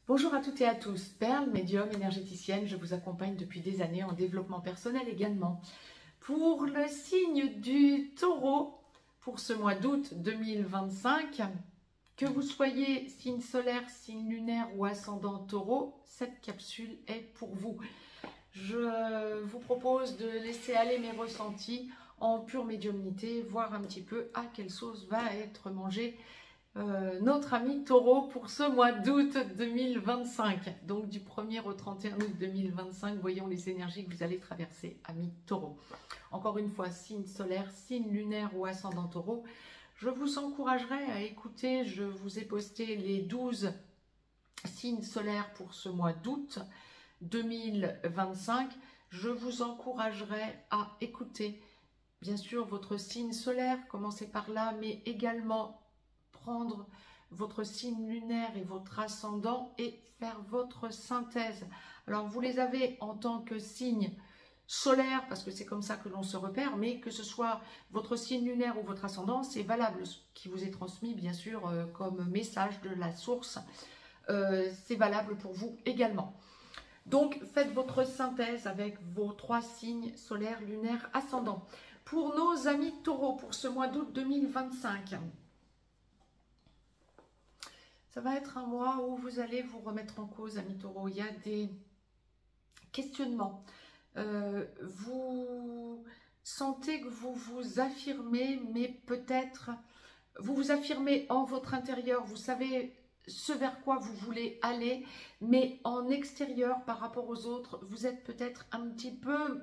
Bonjour à toutes et à tous, Perle, médium, énergéticienne, je vous accompagne depuis des années en développement personnel également. Pour le signe du Taureau, pour ce mois d'août 2025, que vous soyez signe solaire, signe lunaire ou ascendant Taureau, cette capsule est pour vous. Je vous propose de laisser aller mes ressentis en pure médiumnité, voir un petit peu à quelle sauce va être mangée notre ami Taureau pour ce mois d'août 2025. Donc du 1er au 31 août 2025, voyons les énergies que vous allez traverser, ami Taureau. Encore une fois, signe solaire, signe lunaire ou ascendant Taureau, je vous encouragerai à écouter, je vous ai posté les 12 signes solaires pour ce mois d'août 2025. Je vous encouragerai à écouter, bien sûr, votre signe solaire, commencez par là, mais également prendre votre signe lunaire et votre ascendant et faire votre synthèse. Alors, vous les avez en tant que signe solaire, parce que c'est comme ça que l'on se repère, mais que ce soit votre signe lunaire ou votre ascendant, c'est valable. Ce qui vous est transmis, bien sûr, comme message de la source, c'est valable pour vous également. Donc, faites votre synthèse avec vos 3 signes solaires, lunaires, ascendants. Pour nos amis taureaux, pour ce mois d'août 2025, ça va être un mois où vous allez vous remettre en cause, amis taureaux. Il y a des questionnements. Vous sentez que vous vous affirmez, mais peut-être vous vous affirmez en votre intérieur. Vous savez ce vers quoi vous voulez aller, mais en extérieur par rapport aux autres, vous êtes peut-être un petit peu...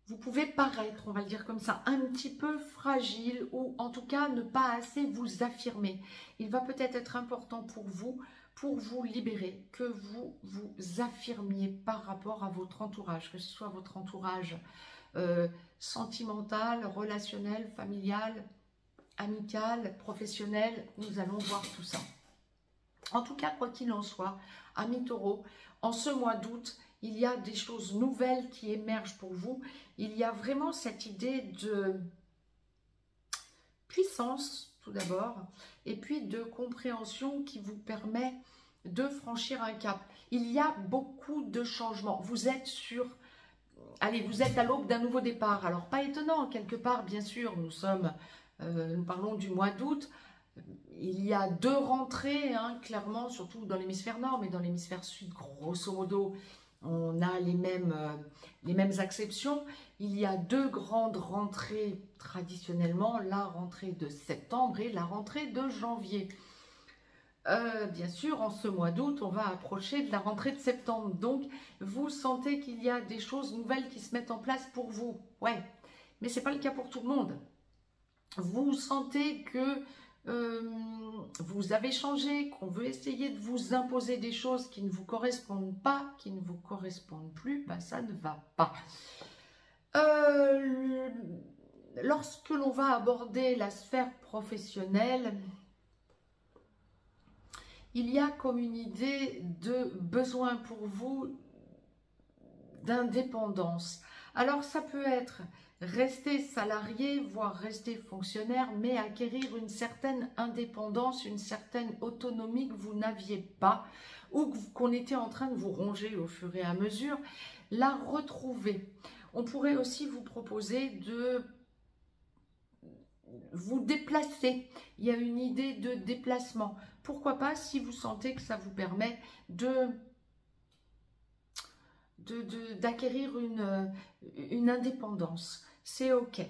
Vous pouvez paraître, on va le dire comme ça, un petit peu fragile ou en tout cas ne pas assez vous affirmer. Il va peut-être être important pour vous libérer, que vous vous affirmiez par rapport à votre entourage, que ce soit votre entourage sentimental, relationnel, familial, amical, professionnel. Nous allons voir tout ça. En tout cas, quoi qu'il en soit, amis taureaux, en ce mois d'août, il y a des choses nouvelles qui émergent pour vous. Il y a vraiment cette idée de puissance, tout d'abord, et puis de compréhension qui vous permet de franchir un cap. Il y a beaucoup de changements. Vous êtes vous êtes à l'aube d'un nouveau départ. Alors, pas étonnant, quelque part, bien sûr, nous parlons du mois d'août. Il y a 2 rentrées, clairement, surtout dans l'hémisphère nord, mais dans l'hémisphère sud, grosso modo, on a les mêmes acceptions. Il y a 2 grandes rentrées traditionnellement, la rentrée de septembre et la rentrée de janvier. Bien sûr, en ce mois d'août, on va approcher de la rentrée de septembre. Donc, vous sentez qu'il y a des choses nouvelles qui se mettent en place pour vous. Ouais, mais ce n'est pas le cas pour tout le monde. Vous sentez que vous avez changé, qu'on veut essayer de vous imposer des choses qui ne vous correspondent pas, qui ne vous correspondent plus, ben ça ne va pas. Lorsque l'on va aborder la sphère professionnelle, il y a comme une idée de besoin pour vous d'indépendance. Alors ça peut être rester salarié, voire rester fonctionnaire, mais acquérir une certaine indépendance, une certaine autonomie que vous n'aviez pas ou qu'on était en train de vous ronger au fur et à mesure, la retrouver. On pourrait aussi vous proposer de vous déplacer. Il y a une idée de déplacement. Pourquoi pas si vous sentez que ça vous permet d'acquérir une indépendance. C'est ok.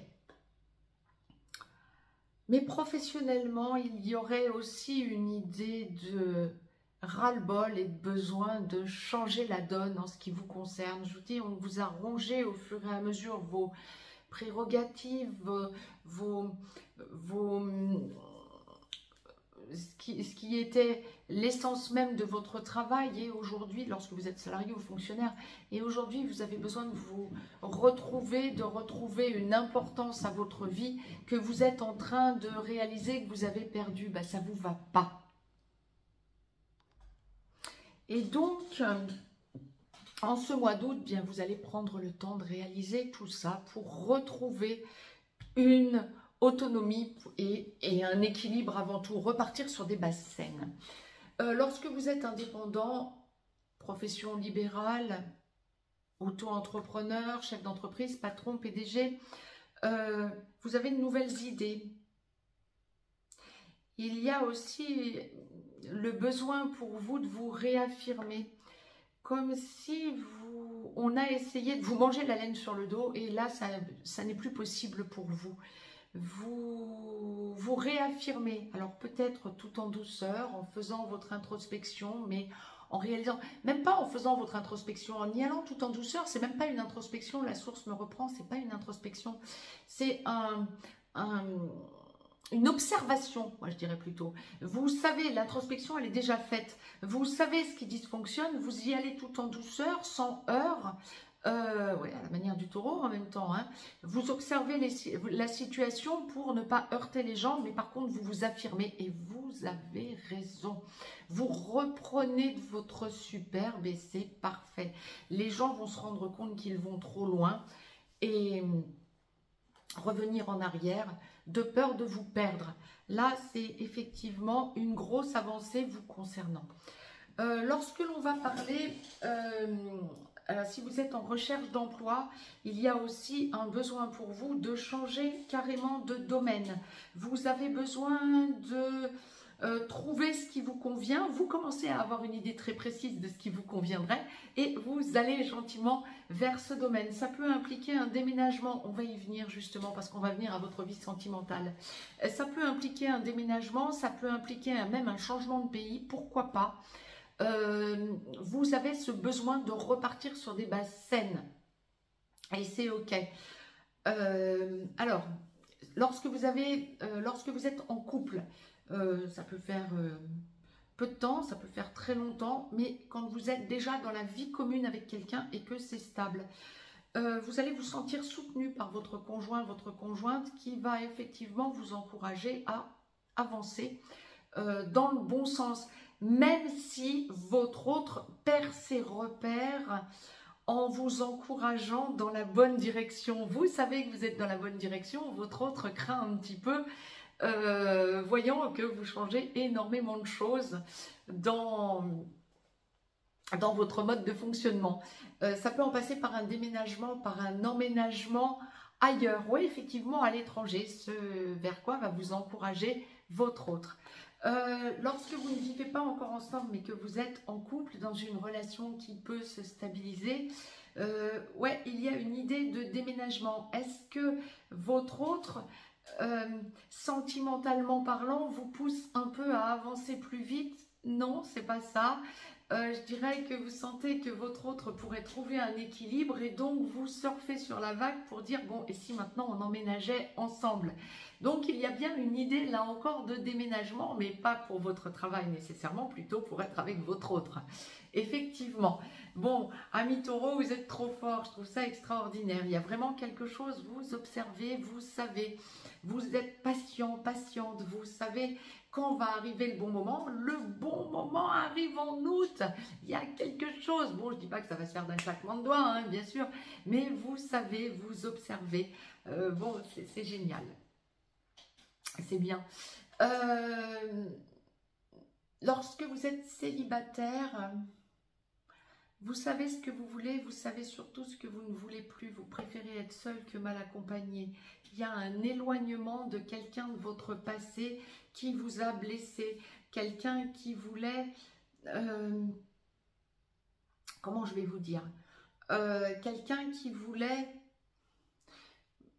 Mais professionnellement, il y aurait aussi une idée de ras-le-bol et de besoin de changer la donne en ce qui vous concerne. Je vous dis, on vous a rongé au fur et à mesure vos prérogatives, ce qui était l'essence même de votre travail. Et aujourd'hui, lorsque vous êtes salarié ou fonctionnaire, et aujourd'hui vous avez besoin de vous retrouver, de retrouver une importance à votre vie que vous êtes en train de réaliser, que vous avez perdu, ben, ça ne vous va pas. Et donc, en ce mois d'août, bien, vous allez prendre le temps de réaliser tout ça pour retrouver une autonomie et un équilibre avant tout, repartir sur des bases saines. Lorsque vous êtes indépendant, profession libérale, auto-entrepreneur, chef d'entreprise, patron, PDG, vous avez de nouvelles idées. Il y a aussi le besoin pour vous de vous réaffirmer, comme si on a essayé de vous manger la laine sur le dos et là, ça n'est plus possible pour vous. Vous réaffirmez, alors peut-être tout en douceur, en faisant votre introspection, mais en réalisant, même pas en faisant votre introspection, en y allant tout en douceur, c'est même pas une introspection, la source me reprend, c'est pas une introspection, c'est une observation, moi je dirais plutôt. Vous savez, l'introspection elle est déjà faite, vous savez ce qui dysfonctionne, vous y allez tout en douceur, sans heurts, ouais, à la manière du taureau en même temps, hein. Vous observez la situation pour ne pas heurter les gens, mais par contre vous vous affirmez et vous avez raison. Vous reprenez de votre superbe et c'est parfait. Les gens vont se rendre compte qu'ils vont trop loin et revenir en arrière de peur de vous perdre. Là, c'est effectivement une grosse avancée vous concernant. Lorsque l'on va parler... si vous êtes en recherche d'emploi, il y a aussi un besoin pour vous de changer carrément de domaine. Vous avez besoin de trouver ce qui vous convient. Vous commencez à avoir une idée très précise de ce qui vous conviendrait et vous allez gentiment vers ce domaine. Ça peut impliquer un déménagement. On va y venir justement parce qu'on va venir à votre vie sentimentale. Ça peut impliquer un déménagement, ça peut impliquer même un changement de pays. Pourquoi pas ? Vous avez ce besoin de repartir sur des bases saines et c'est ok. Alors, lorsque vous êtes en couple, ça peut faire peu de temps, ça peut faire très longtemps, mais quand vous êtes déjà dans la vie commune avec quelqu'un et que c'est stable, vous allez vous sentir soutenu par votre conjoint, votre conjointe qui va effectivement vous encourager à avancer dans le bon sens. Même si votre autre perd ses repères en vous encourageant dans la bonne direction. Vous savez que vous êtes dans la bonne direction, votre autre craint un petit peu, voyant que vous changez énormément de choses dans votre mode de fonctionnement. Ça peut en passer par un déménagement, par un emménagement ailleurs. Oui, effectivement, à l'étranger, ce vers quoi va vous encourager votre autre. Lorsque vous ne vivez pas encore ensemble mais que vous êtes en couple dans une relation qui peut se stabiliser, ouais, il y a une idée de déménagement. Est-ce que votre autre, sentimentalement parlant, vous pousse un peu à avancer plus vite? Non, c'est pas ça. Je dirais que vous sentez que votre autre pourrait trouver un équilibre et donc vous surfez sur la vague pour dire bon, et si maintenant on emménageait ensemble? Donc il y a bien une idée là encore de déménagement, mais pas pour votre travail nécessairement, plutôt pour être avec votre autre. Effectivement. Bon, amis taureaux, vous êtes trop forts, je trouve ça extraordinaire. Il y a vraiment quelque chose, vous observez, vous savez, vous êtes patient, patiente, vous savez quand va arriver le bon moment. Le bon moment arrive en août. Il y a quelque chose. Bon, je ne dis pas que ça va se faire d'un claquement de doigts, hein, bien sûr, mais vous savez, vous observez. Bon, c'est génial. C'est bien. Lorsque vous êtes célibataire, vous savez ce que vous voulez, vous savez surtout ce que vous ne voulez plus. Vous préférez être seul que mal accompagné. Il y a un éloignement de quelqu'un de votre passé qui vous a blessé. Quelqu'un qui voulait... comment je vais vous dire, quelqu'un qui voulait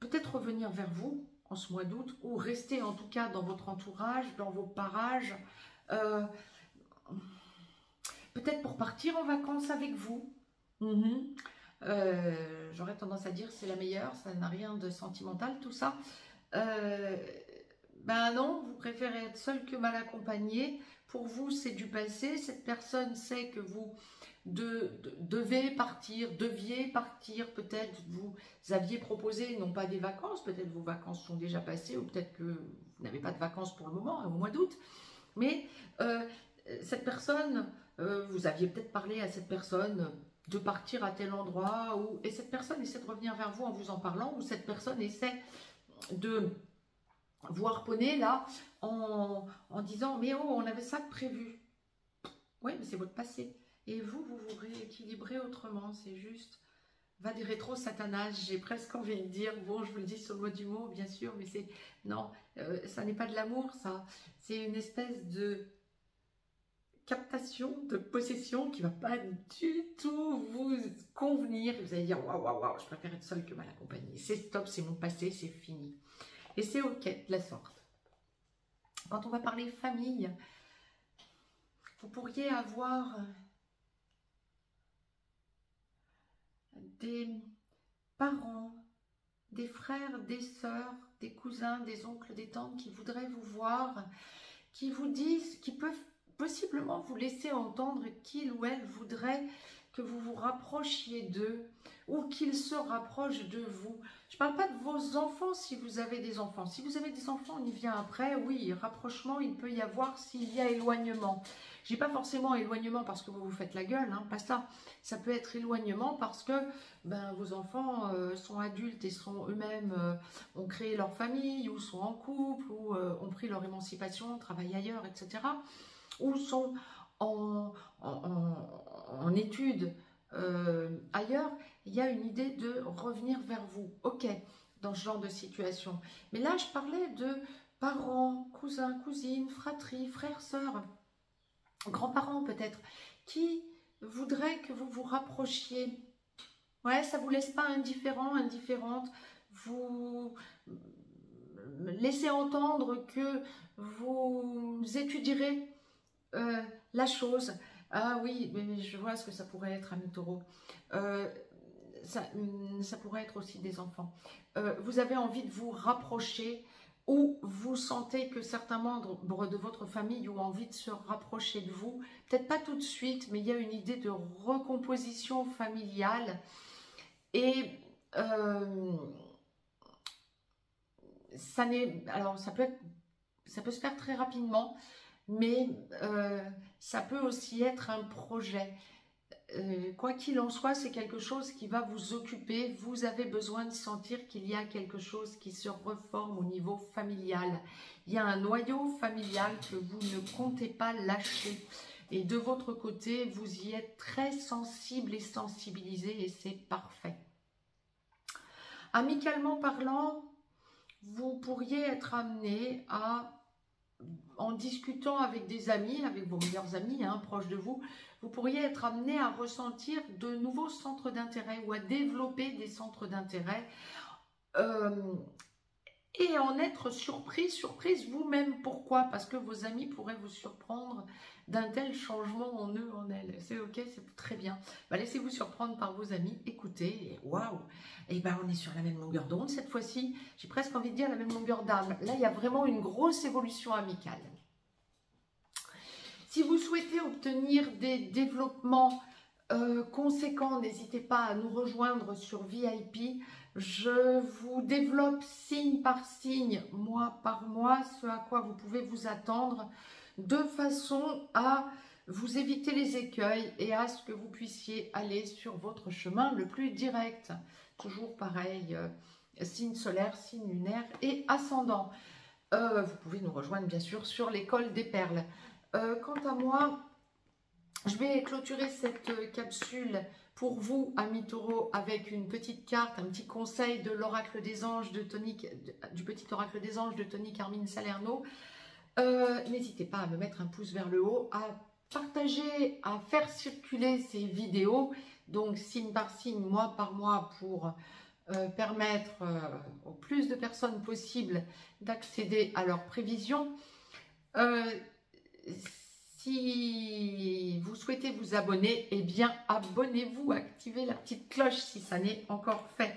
peut-être revenir vers vous en ce mois d'août, ou rester en tout cas dans votre entourage, dans vos parages, peut-être pour partir en vacances avec vous. J'aurais tendance à dire c'est la meilleure, ça n'a rien de sentimental tout ça. Ben non, vous préférez être seul que mal accompagné. Pour vous, c'est du passé. Cette personne sait que vous deviez partir, peut-être vous aviez proposé, non pas des vacances, peut-être vos vacances sont déjà passées, ou peut-être que vous n'avez pas de vacances pour le moment, au mois d'août, mais cette personne, vous aviez peut-être parlé à cette personne de partir à tel endroit, et cette personne essaie de revenir vers vous en vous en parlant, ou cette personne essaie de vous harponner là, en disant, mais oh, on avait ça de prévu. Oui, mais c'est votre passé. Et vous, vous vous rééquilibrez autrement. C'est juste, va des rétro Satanas. J'ai presque envie de dire, bon, je vous le dis sur le mot du mot, bien sûr, mais c'est, non, ça n'est pas de l'amour, ça. C'est une espèce de captation, de possession qui va pas du tout vous convenir. Vous allez dire, waouh, waouh, waouh, je préfère être seule que mal accompagnée. C'est stop, c'est mon passé, c'est fini. Et c'est ok de la sorte. Quand on va parler famille, vous pourriez avoir des parents, des frères, des sœurs, des cousins, des oncles, des tantes qui voudraient vous voir, qui vous disent, qui peuvent possiblement vous laisser entendre qu'il ou elle voudrait que vous vous rapprochiez d'eux ou qu'ils se rapprochent de vous. Je ne parle pas de vos enfants si vous avez des enfants. Si vous avez des enfants, on y vient après. Oui, rapprochement, il peut y avoir s'il y a éloignement. Je dis pas forcément éloignement parce que vous vous faites la gueule, hein, pas ça. Ça peut être éloignement parce que ben, vos enfants sont adultes et sont eux-mêmes, ont créé leur famille, ou sont en couple, ou ont pris leur émancipation, travaillent ailleurs, etc. Ou sont en études ailleurs. Il y a une idée de revenir vers vous. Ok, dans ce genre de situation. Mais là, je parlais de parents, cousins, cousines, fratries, frères, sœurs, grands-parents peut-être, qui voudraient que vous vous rapprochiez. Ouais, ça ne vous laisse pas indifférent, indifférente. Vous laissez entendre que vous étudierez la chose. Ah oui, mais je vois ce que ça pourrait être, ami Taureau. Ça pourrait être aussi des enfants. Vous avez envie de vous rapprocher ou vous sentez que certains membres de votre famille ont envie de se rapprocher de vous. Peut-être pas tout de suite, mais il y a une idée de recomposition familiale. Et alors ça peut se faire très rapidement, mais ça peut aussi être un projet. Quoi qu'il en soit, c'est quelque chose qui va vous occuper. Vous avez besoin de sentir qu'il y a quelque chose qui se reforme au niveau familial. Il y a un noyau familial que vous ne comptez pas lâcher. Et de votre côté, vous y êtes très sensible et sensibilisé et c'est parfait. Amicalement parlant, vous pourriez être amené à, en discutant avec des amis, avec vos meilleurs amis, hein, proches de vous, vous pourriez être amené à ressentir de nouveaux centres d'intérêt ou à développer des centres d'intérêt et en être surprise vous-même. Pourquoi? Parce que vos amis pourraient vous surprendre d'un tel changement en eux, en elles. C'est ok, c'est très bien. Bah, laissez-vous surprendre par vos amis, écoutez, waouh, et ben on est sur la même longueur d'onde cette fois-ci. J'ai presque envie de dire la même longueur d'âme. Là, il y a vraiment une grosse évolution amicale. Si vous souhaitez obtenir des développements conséquents, n'hésitez pas à nous rejoindre sur VIP. Je vous développe signe par signe, mois par mois, ce à quoi vous pouvez vous attendre, de façon à vous éviter les écueils et à ce que vous puissiez aller sur votre chemin le plus direct. Toujours pareil, signe solaire, signe lunaire et ascendant. Vous pouvez nous rejoindre bien sûr sur l'école des perles. Quant à moi, je vais clôturer cette capsule pour vous, amis taureaux, avec une petite carte, un petit conseil de l'oracle des anges de Tony, du petit oracle des anges de Tony Carmine Salerno. N'hésitez pas à me mettre un pouce vers le haut, à partager, à faire circuler ces vidéos, donc signe par signe, mois par mois, pour permettre au plus de personnes possible d'accéder à leurs prévisions. Si vous souhaitez vous abonner, eh bien abonnez-vous, activez la petite cloche si ça n'est encore fait.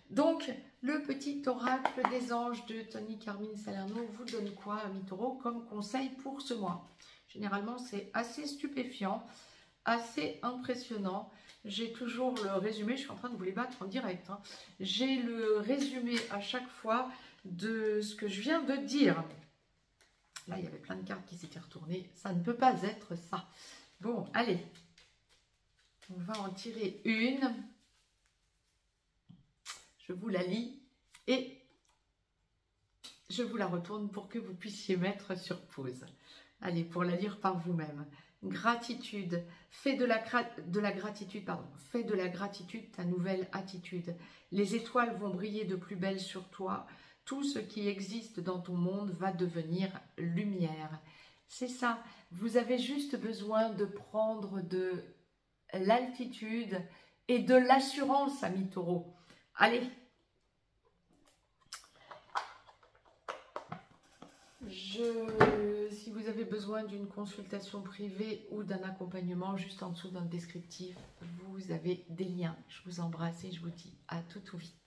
Donc, le petit oracle des anges de Tony Carmine Salerno vous donne quoi, amis taureaux, comme conseil pour ce mois? Généralement, c'est assez stupéfiant, assez impressionnant. J'ai toujours le résumé, je suis en train de vous les battre en direct, hein. J'ai le résumé à chaque fois de ce que je viens de dire. Là, il y avait plein de cartes qui s'étaient retournées. Ça ne peut pas être ça. Bon, allez. On va en tirer une. Je vous la lis et je vous la retourne pour que vous puissiez mettre sur pause. Allez, pour la lire par vous-même. gratitude. Fais de la gratitude, pardon. Fais de la gratitude ta nouvelle attitude. Les étoiles vont briller de plus belle sur toi. Tout ce qui existe dans ton monde va devenir lumière. C'est ça. Vous avez juste besoin de prendre de l'altitude et de l'assurance, amis taureaux. Allez. Si vous avez besoin d'une consultation privée ou d'un accompagnement, juste en dessous dans le descriptif, vous avez des liens. Je vous embrasse et je vous dis à tout vite.